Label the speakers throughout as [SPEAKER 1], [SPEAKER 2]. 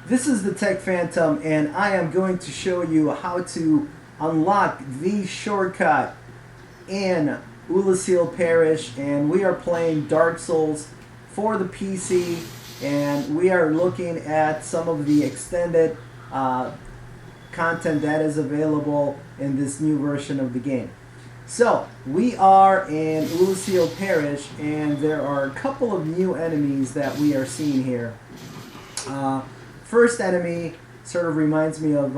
[SPEAKER 1] This is the Tech Phantom, and I am going to show you how to unlock the shortcut in Oolacile Parish, and we are playing Dark Souls for the PC, and we are looking at some of the extended content that is available in this new version of the game. So, we are in Oolacile Parish, and there are a couple of new enemies that we are seeing here. First enemy sort of reminds me of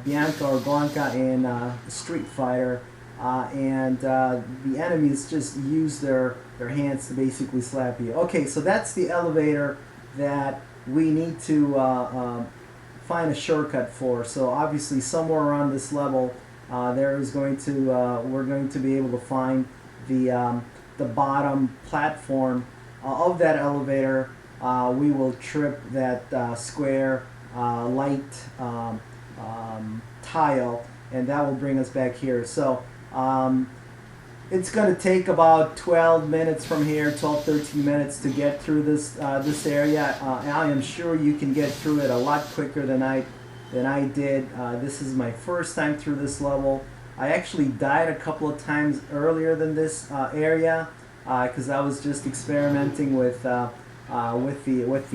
[SPEAKER 1] Bianca or Blanca in Street Fighter, and the enemies just use their hands to basically slap you. Okay, so that's the elevator that we need to find a shortcut for. So obviously somewhere around this level there is going to we're going to be able to find the bottom platform of that elevator. We will trip that square light tile, and that will bring us back here. So it's going to take about 12 minutes from here, 12-13 minutes to get through this area. I am sure you can get through it a lot quicker than I did. This is my first time through this level. I actually died a couple of times earlier than this area because I was just experimenting with the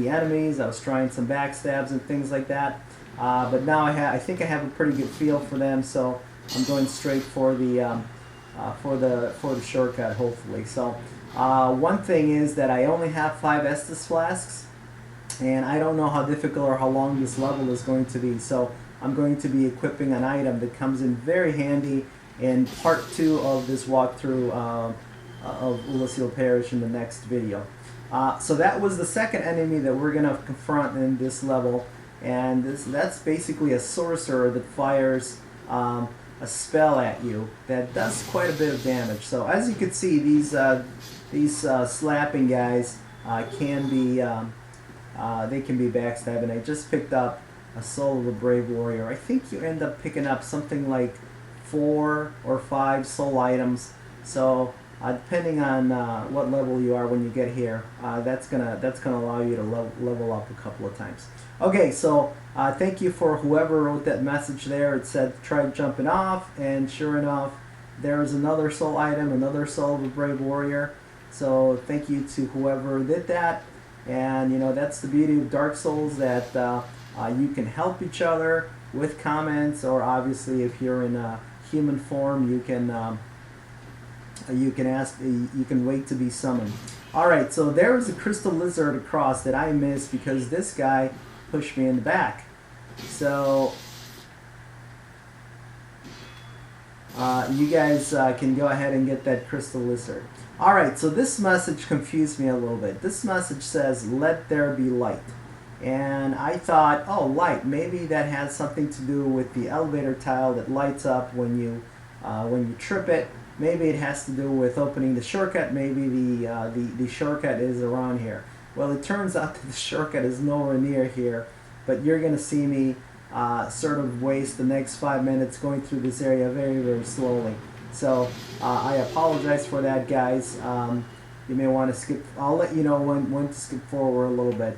[SPEAKER 1] enemies. I was trying some backstabs and things like that. But now I think I have a pretty good feel for them, so I'm going straight for the shortcut, hopefully. So one thing is that I only have 5 Estus flasks, and I don't know how difficult or how long this level is going to be. So I'm going to be equipping an item that comes in very handy in part 2 of this walkthrough of Oolacile Parish in the next video. So that was the second enemy that we're going to confront in this level, and that's basically a sorcerer that fires a spell at you that does quite a bit of damage. So as you can see, these slapping guys can be they can be backstabbing. I just picked up a Soul of a Brave Warrior. I think you end up picking up something like 4 or 5 soul items. So depending on what level you are when you get here, that's gonna allow you to level up a couple of times. Okay, so thank you for whoever wrote that message there. It said try jumping off, and sure enough, there's another soul item, another Soul of a Brave Warrior. So thank you to whoever did that. And you know, that's the beauty of Dark Souls, that you can help each other with comments, or obviously if you're in human form, you can ask, you can wait to be summoned. Alright, so there is a crystal lizard across that I missed because this guy pushed me in the back. So you guys can go ahead and get that crystal lizard. Alright, so this message confused me a little bit. This message says, "Let there be light." And I thought, oh, light, maybe that has something to do with the elevator tile that lights up when you trip it. Maybe it has to do with opening the shortcut. Maybe the shortcut is around here. Well, it turns out that the shortcut is nowhere near here, but you're going to see me sort of waste the next 5 minutes going through this area very, very slowly. So I apologize for that, guys. You may want to skip. I'll let you know when to skip forward a little bit.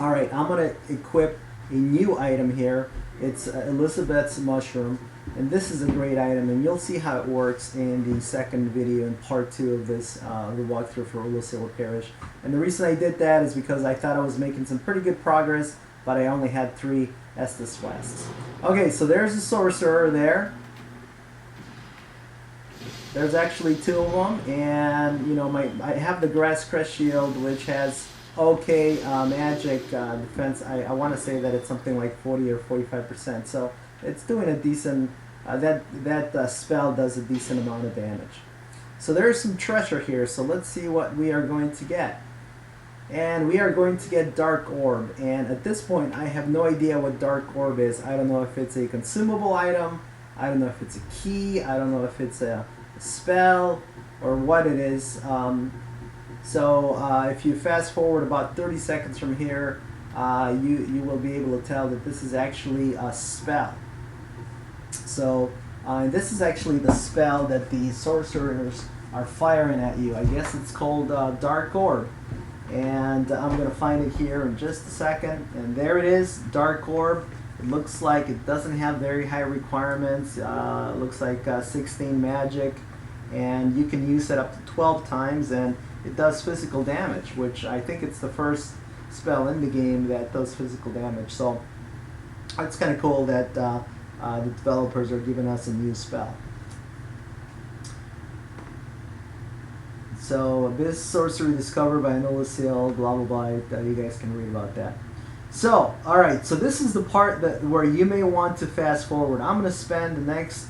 [SPEAKER 1] Alright, I'm going to equip a new item here. It's Elizabeth's Mushroom, and this is a great item, and you'll see how it works in the second video in part 2 of this the walkthrough for Oolacile Parish. And the reason I did that is because I thought I was making some pretty good progress, but I only had 3 Estus flasks. Okay, so there's a sorcerer there. There's actually 2 of them, and you know, I have the Grass Crest Shield, which has okay magic defense. I want to say that it's something like 40 or 45%, so it's doing a decent, that spell does a decent amount of damage. So there's some treasure here, so let's see what we are going to get. And we are going to get Dark Orb, and at this point I have no idea what Dark Orb is. I don't know if it's a consumable item, I don't know if it's a key, I don't know if it's a spell or what it is. So if you fast forward about 30 seconds from here, you will be able to tell that this is actually a spell. So this is actually the spell that the sorcerers are firing at you. I guess it's called Dark Orb. And I'm going to find it here in just a second. And there it is, Dark Orb. It looks like it doesn't have very high requirements. It looks like 16 magic. And you can use it up to 12 times, and it does physical damage, which I think it's the first spell in the game that does physical damage. So it's kind of cool that the developers are giving us a new spell. So this sorcery discovered by an Oolacile, blah blah blah. You guys can read about that. So, all right. So this is the part that where you may want to fast forward. I'm going to spend the next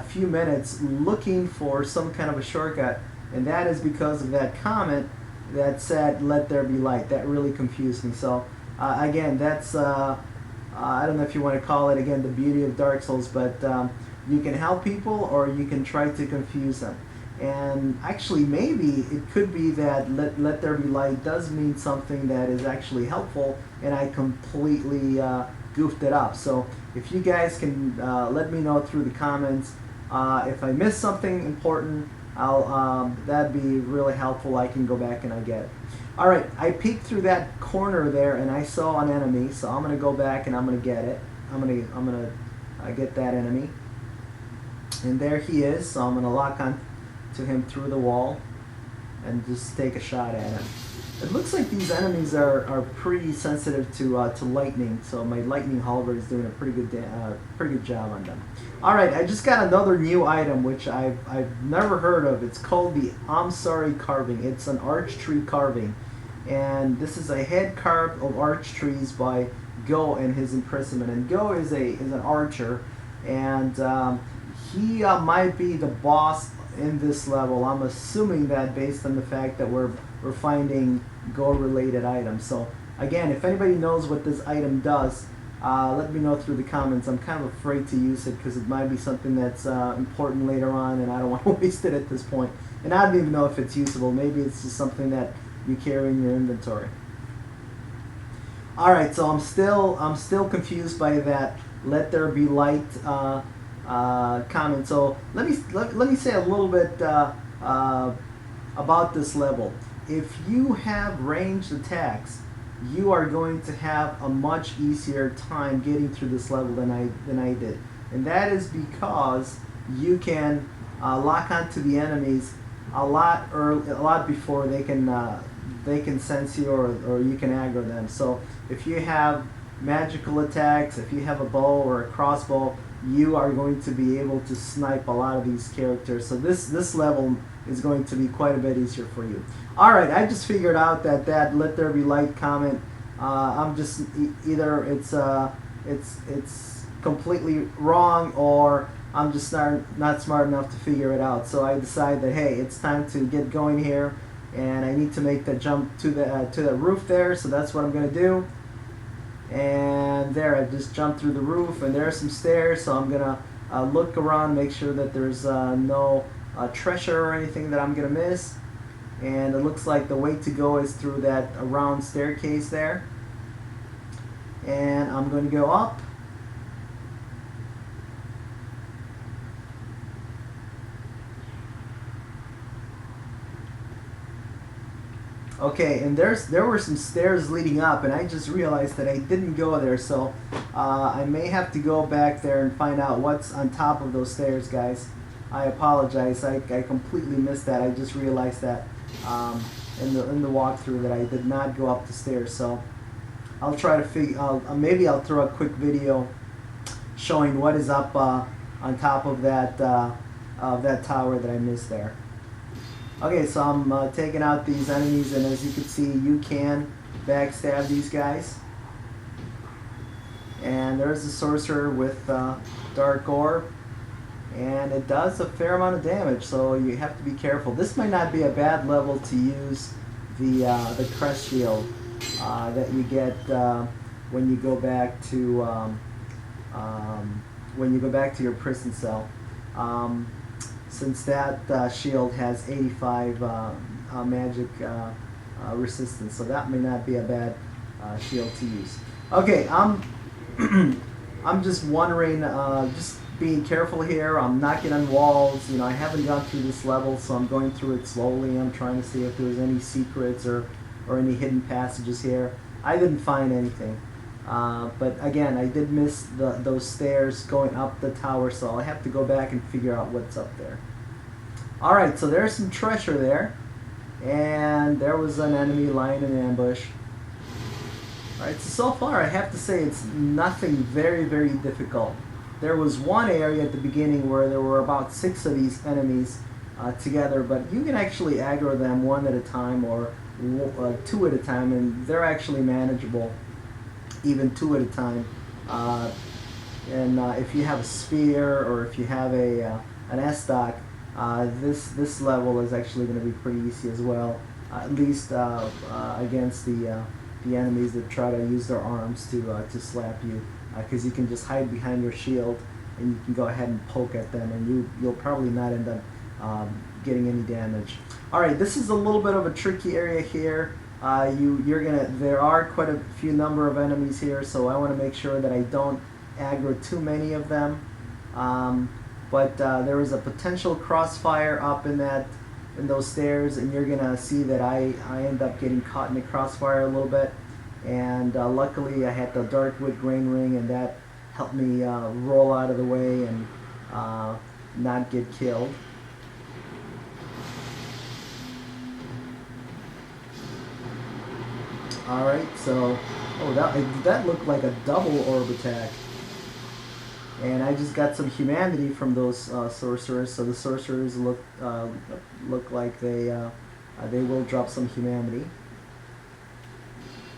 [SPEAKER 1] few minutes looking for some kind of a shortcut, and that is because of that comment that said "Let there be light." That really confused me. So again, that's I don't know if you want to call it again the beauty of Dark Souls, but you can help people or you can try to confuse them. And actually, maybe it could be that let there be light does mean something that is actually helpful, and I completely goofed it up. So if you guys can let me know through the comments if I missed something important, that'd be really helpful. I can go back and I get it. All right, I peeked through that corner there and I saw an enemy, so I'm gonna go back and I'm gonna get it. I'm gonna get that enemy, and there he is. So I'm gonna lock on to him through the wall and just take a shot at him. It looks like these enemies are pretty sensitive to lightning, so my lightning halberd is doing a pretty good job on them. All right, I just got another new item which I've never heard of. It's called the I'm Sorry carving. It's an arch tree carving, and this is a head carved of arch trees by Go and his imprisonment. And Go is an archer, and he might be the boss in this level. I'm assuming that based on the fact that we're finding Go related items. So again, if anybody knows what this item does, let me know through the comments. I'm kind of afraid to use it because it might be something that's important later on, and I don't want to waste it at this point. And I don't even know if it's usable. Maybe it's just something that you carry in your inventory. All right, so I'm still confused by that "Let there be light" comment. So let me say a little bit about this level. If you have ranged attacks, you are going to have a much easier time getting through this level than I did, and that is because you can lock onto the enemies a lot before they can sense you, or you can aggro them. So if you have magical attacks, if you have a bow or a crossbow, you are going to be able to snipe a lot of these characters. So this level is going to be quite a bit easier for you. All right, I just figured out that "Let there be light" comment. I'm just either it's completely wrong, or I'm just not smart enough to figure it out. So I decide that hey, it's time to get going here, and I need to make the jump to the roof there. So that's what I'm gonna do. And there, I just jumped through the roof, and there are some stairs, so I'm gonna look around, make sure that there's no treasure or anything that I'm gonna miss. And it looks like the way to go is through that round staircase there, and I'm going to go up. Okay, and there were some stairs leading up, and I just realized that I didn't go there, so I may have to go back there and find out what's on top of those stairs, guys. I apologize. I completely missed that. I just realized that in the walkthrough that I did not go up the stairs. So I'll try to figure. Maybe I'll throw a quick video showing what is up on top of that tower that I missed there. Okay, so I'm taking out these enemies, and as you can see, you can backstab these guys. And there's the sorcerer with Dark Orb, and it does a fair amount of damage, so you have to be careful. This might not be a bad level to use the crest shield that you get when you go back to your prison cell. Since that shield has 85 magic resistance, so that may not be a bad shield to use. Okay, I'm just wondering, just being careful here. I'm knocking on walls. You know, I haven't gone through this level, so I'm going through it slowly. I'm trying to see if there's any secrets or or any hidden passages here. I didn't find anything. But again, I did miss those stairs going up the tower, so I'll have to go back and figure out what's up there. Alright, so there's some treasure there. And there was an enemy lying in ambush. Alright, so far I have to say it's nothing very, very difficult. There was one area at the beginning where there were about 6 of these enemies together, but you can actually aggro them one at a time or 2 at a time, and they're actually manageable, even 2 at a time. If you have a spear or if you have an S-stock, this level is actually going to be pretty easy as well, at least against the enemies that try to use their arms to slap you, because you can just hide behind your shield and you can go ahead and poke at them, and you'll probably not end up getting any damage. Alright, this is a little bit of a tricky area here. There are quite a few number of enemies here, so I want to make sure that I don't aggro too many of them. But there is a potential crossfire up in those stairs, and you're gonna see that I end up getting caught in the crossfire a little bit. And luckily I had the Darkwood Grain Ring, and that helped me roll out of the way and not get killed. Alright, so that looked like a double orb attack. And I just got some humanity from those sorcerers, so the sorcerers look like they will drop some humanity.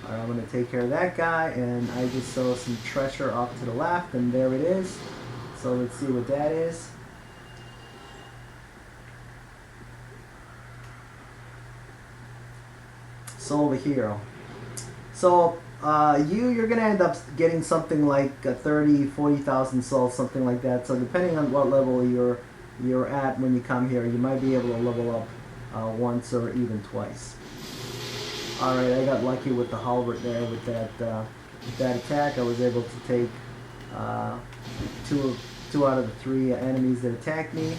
[SPEAKER 1] Alright, I'm going to take care of that guy, and I just saw some treasure off to the left, and there it is. So let's see what that is. Soul of a Hero. So you're going to end up getting something like 30,000-40,000 souls, something like that. So depending on what level you're at when you come here, you might be able to level up once or even twice. Alright, I got lucky with the halberd there with that attack. I was able to take two out of the 3 enemies that attacked me.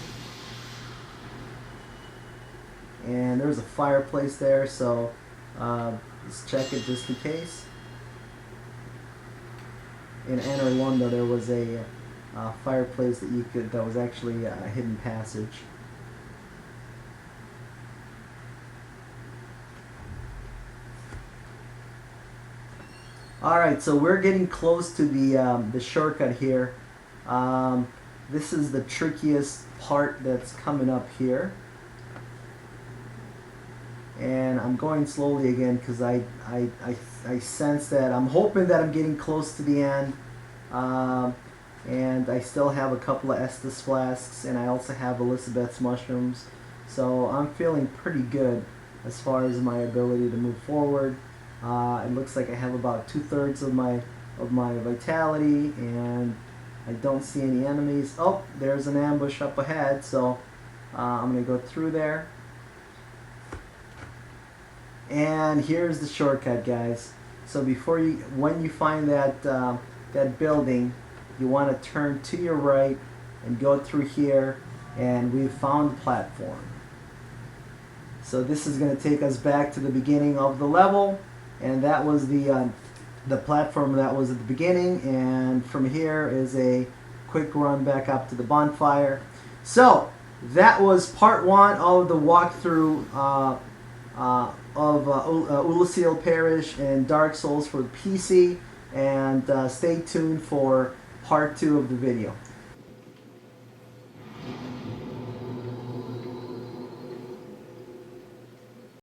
[SPEAKER 1] And there's a fireplace there, so let's check it just in case. In Anor Londo there was a fireplace that was actually a hidden passage. Alright, so we're getting close to the shortcut here. This is the trickiest part that's coming up here. And I'm going slowly again because I sense that I'm hoping that I'm getting close to the end. And I still have a couple of Estus flasks, and I also have Elizabeth's mushrooms. So I'm feeling pretty good as far as my ability to move forward. It looks like I have about 2/3 of my vitality, and I don't see any enemies. Oh, there's an ambush up ahead, so I'm gonna go through there. And here's the shortcut, guys. So when you find that building, you want to turn to your right and go through here, and we've found the platform. So this is going to take us back to the beginning of the level, and that was the platform that was at the beginning, and from here is a quick run back up to the bonfire. So that was part 1 of the walkthrough of Oolacile Parish and Dark Souls for the PC, and stay tuned for part 2 of the video.